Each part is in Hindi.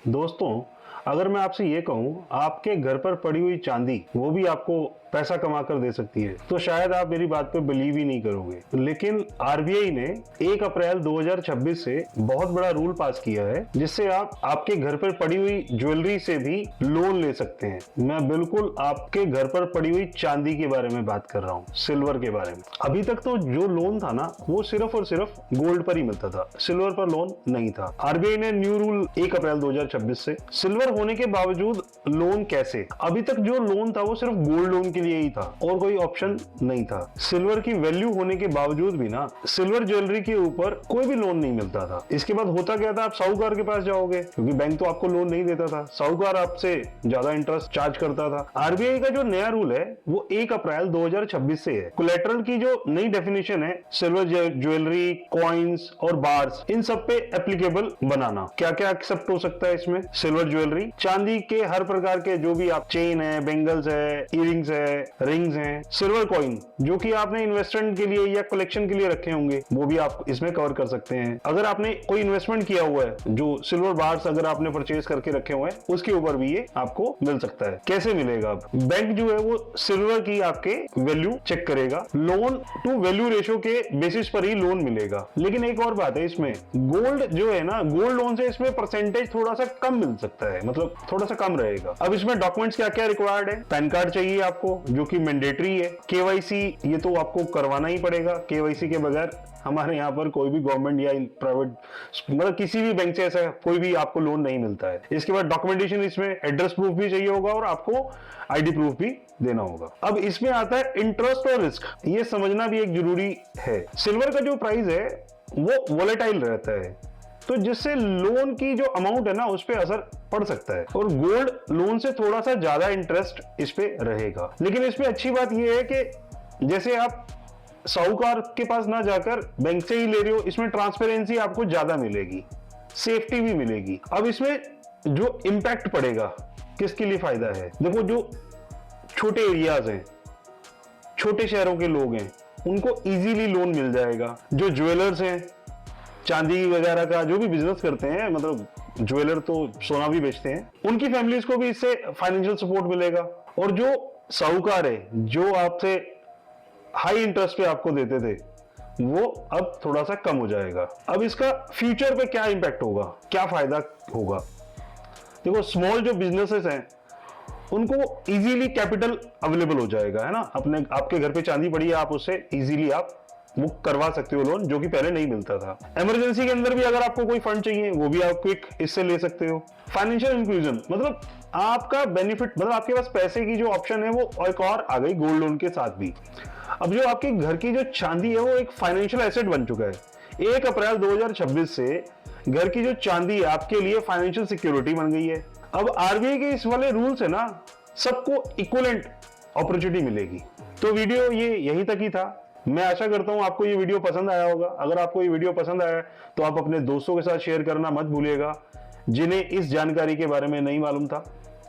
दोस्तों, अगर मैं आपसे ये कहूं आपके घर पर पड़ी हुई चांदी वो भी आपको पैसा कमा कर दे सकती है तो शायद आप मेरी बात पे बिलीव ही नहीं करोगे। लेकिन आरबीआई ने 1 अप्रैल 2026 से बहुत बड़ा रूल पास किया है जिससे आप आपके घर पर पड़ी हुई ज्वेलरी से भी लोन ले सकते हैं। मैं बिल्कुल आपके घर पर पड़ी हुई चांदी के बारे में बात कर रहा हूँ, सिल्वर के बारे में। अभी तक तो जो लोन था ना वो सिर्फ और सिर्फ गोल्ड पर ही मिलता था, सिल्वर पर लोन नहीं था। आरबीआई ने न्यू रूल 1 अप्रैल 2026 से सिल्वर होने के बावजूद लोन कैसे, अभी तक जो लोन था वो सिर्फ गोल्ड लोन के लिए ही था और कोई ऑप्शन नहीं था। सिल्वर की वैल्यू होने के बावजूद भी ना सिल्वर ज्वेलरी के ऊपर कोई भी लोन नहीं मिलता था। इसके बाद होता क्या था, आप साहूकार के पास जाओगे क्योंकि बैंक तो आपको लोन नहीं देता था, साहूकार आपसे ज्यादा इंटरेस्ट चार्ज करता था। आरबीआई का जो नया रूल है वो 1 अप्रैल 2026 से है। कोलेटरल की जो नई डेफिनेशन है सिल्वर ज्वेलरी, कॉइन्स और बार्स, इन सब पे एप्लीकेबल बनाना। क्या क्या एक्सेप्ट हो सकता है इसमें? सिल्वर ज्वेलरी, चांदी के हर प्रकार के जो भी आप चेन है, बेंगल्स है, इयरिंग्स है, रिंग्स हैं। सिल्वर कॉइन जो कि आपने इन्वेस्टमेंट के लिए या कलेक्शन के लिए रखे होंगे वो भी आप इसमें कवर कर सकते हैं। अगर आपने कोई इन्वेस्टमेंट किया हुआ है, जो सिल्वर बार्स अगर आपने परचेज करके रखे हुए हैं उसके ऊपर भी ये आपको मिल सकता है। कैसे मिलेगा? अब बैंक जो है वो सिल्वर की आपके वैल्यू चेक करेगा, लोन टू वैल्यू रेशियो के बेसिस पर ही लोन मिलेगा। लेकिन एक और बात है, इसमें गोल्ड जो है ना, गोल्ड लोन से इसमें परसेंटेज थोड़ा सा कम मिल सकता है, मतलब थोड़ा सा कम रहेगा। अब इसमें डॉक्यूमेंट्स क्या क्या रिक्वायर्ड है? पैन कार्ड चाहिए आपको जो कि मैंडेटरी है। केवाईसी ये तो आपको करवाना ही पड़ेगा, केवाईसी के बगैर हमारे यहाँ पर कोई भी गवर्नमेंट या प्राइवेट मतलब किसी भी बैंक से ऐसा कोई भी आपको लोन नहीं मिलता है। इसके बाद डॉक्यूमेंटेशन, इसमें एड्रेस प्रूफ भी चाहिए होगा और आपको आईडी प्रूफ भी देना होगा। अब इसमें आता है इंटरेस्ट और रिस्क, ये समझना भी एक जरूरी है। सिल्वर का जो प्राइस है वो वोलेटाइल रहता है तो जिससे लोन की जो अमाउंट है ना उस पर असर पड़ सकता है, और गोल्ड लोन से थोड़ा सा ज्यादा इंटरेस्ट इस पे रहेगा। लेकिन इसमें अच्छी बात यह है कि जैसे आप साहूकार के पास ना जाकर बैंक से ही ले रहे हो, इसमें ट्रांसपेरेंसी आपको ज्यादा मिलेगी, सेफ्टी भी मिलेगी। अब इसमें जो इंपैक्ट पड़ेगा किसके लिए फायदा है? देखो, जो छोटे एरियाज हैं, छोटे शहरों के लोग हैं, उनको इजीली लोन मिल जाएगा। जो ज्वेलर्स हैं, चांदी वगैरह का जो भी बिजनेस करते हैं, मतलब ज्वेलर तो सोना भी बेचते हैं, उनकी फैमिलीज को भी इससे फाइनेंशियल सपोर्ट मिलेगा। और जो साहूकार है, जो आपसे हाई इंटरेस्ट पे आपको देते थे, वो अब थोड़ा सा कम हो जाएगा। अब इसका फ्यूचर पे क्या इंपैक्ट होगा, क्या फायदा होगा? देखो, स्मॉल जो बिजनेसेस हैं उनको इजीली कैपिटल अवेलेबल हो जाएगा, है ना। अपने आपके घर पे चांदी पड़ी है, आप उससे इजीली आप बुक करवा सकते हो लोन, जो कि पहले नहीं मिलता था। इमरजेंसी के अंदर भी अगर आपको कोई फंड चाहिए वो भी आप क्विक इससे ले सकते हो। फाइनेंशियल इंक्लूजन, मतलब आपका बेनिफिट, मतलब आपके पास पैसे की जो ऑप्शन है वो एक और आ गई गोल्ड लोन के साथ भी। अब जो आपके घर की जो चांदी है वो एक फाइनेंशियल एसेट बन चुका है। 1 अप्रैल 2026 से घर की जो चांदी है आपके लिए फाइनेंशियल सिक्योरिटी बन गई है। अब आरबीआई के इस वाले रूल से ना सबको इक्विवेलेंट अपॉर्चुनिटी मिलेगी। तो वीडियो ये यहीं तक ही था। मैं आशा करता हूं आपको ये वीडियो पसंद आया होगा। अगर आपको ये वीडियो पसंद आया तो आप अपने दोस्तों के साथ शेयर करना मत भूलिएगा जिन्हें इस जानकारी के बारे में नहीं मालूम था।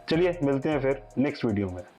चलिए मिलते हैं फिर नेक्स्ट वीडियो में।